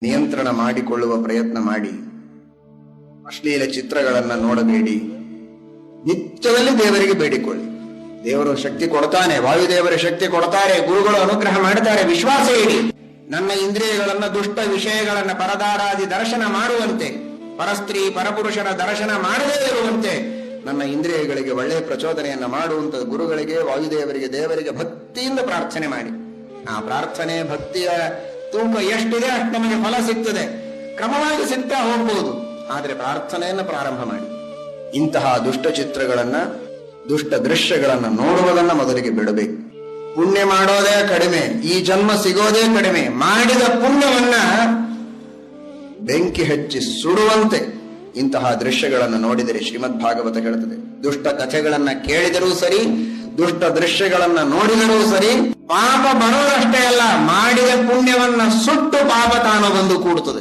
ನಿಯಂತ್ರಣ ಮಾಡಿಕೊಳ್ಳುವ ಪ್ರಯತ್ನ ಮಾಡಿ. ಅಶ್ಲೀಲ ಚಿತ್ರಗಳನ್ನ ನೋಡಬೇಡಿ. ನಿತ್ಯದಲ್ಲಿ ದೇವರಿಗೆ ಬೇಡಿಕೊಳ್ಳಿ. ದೇವರು ಶಕ್ತಿ ಕೊಡ್ತಾನೆ, ವಾಯುದೇವರ ಶಕ್ತಿ ಕೊಡ್ತಾರೆ, ಗುರುಗಳು ಅನುಗ್ರಹ ಮಾಡ್ತಾರೆ, ವಿಶ್ವಾಸ ಇಡಿ. ನನ್ನ ಇಂದ್ರಿಯಗಳನ್ನ ದುಷ್ಟ ವಿಷಯಗಳನ್ನ ಪರದಾರಾದಿ ದರ್ಶನ ಮಾಡುವಂತೆ, ಪರಸ್ತ್ರೀ ಪರಪುರುಷರ ದರ್ಶನ ಮಾಡದೇ ಇರುವಂತೆ ನನ್ನ ಇಂದ್ರಿಯಗಳಿಗೆ ಒಳ್ಳೆಯ ಪ್ರಚೋದನೆಯನ್ನ ಮಾಡುವಂತ ಗುರುಗಳಿಗೆ, ವಾಯುದೇವರಿಗೆ, ದೇವರಿಗೆ ಭಕ್ತಿಯಿಂದ ಪ್ರಾರ್ಥನೆ ಮಾಡಿ. ಆ ಪ್ರಾರ್ಥನೆ ಭಕ್ತಿಯ ತೂಕ ಎಷ್ಟಿದೆ ಅಷ್ಟು ನಮಗೆ ಫಲ ಸಿಗ್ತದೆ. ಕ್ರಮವಾಗಿ ಸಿಗ್ತಾ ಹೋಗ್ಬಹುದು, ಆದ್ರೆ ಪ್ರಾರ್ಥನೆಯನ್ನು ಪ್ರಾರಂಭ ಮಾಡಿ. ಇಂತಹ ದುಷ್ಟ ಚಿತ್ರಗಳನ್ನ, ದುಷ್ಟ ದೃಶ್ಯಗಳನ್ನ ನೋಡುವುದನ್ನ ಮೊದಲಿಗೆ ಬಿಡಬೇಕು. ಪುಣ್ಯ ಮಾಡೋದೇ ಕಡಿಮೆ, ಈ ಜನ್ಮ ಸಿಗೋದೇ ಕಡಿಮೆ. ಮಾಡಿದ ಪುಣ್ಯವನ್ನ ಬೆಂಕಿ ಹಚ್ಚಿ ಸುಡುವಂತೆ ಇಂತಹ ದೃಶ್ಯಗಳನ್ನು ನೋಡಿದರೆ ಶ್ರೀಮದ್ ಭಾಗವತ ಹೇಳುತ್ತದೆ. ದುಷ್ಟ ಕಥೆಗಳನ್ನ ಕೇಳಿದರೂ ಸರಿ, ದುಷ್ಟ ದೃಶ್ಯಗಳನ್ನ ನೋಡಿದರೂ ಸರಿ, ಪಾಪ ಬರೋದಷ್ಟೇ ಅಲ್ಲ, ಮಾಡಿದ ಪುಣ್ಯವನ್ನ ಸುಟ್ಟು ಪಾಪ ತಾನು ಬಂದು ಕೂಡುತ್ತದೆ.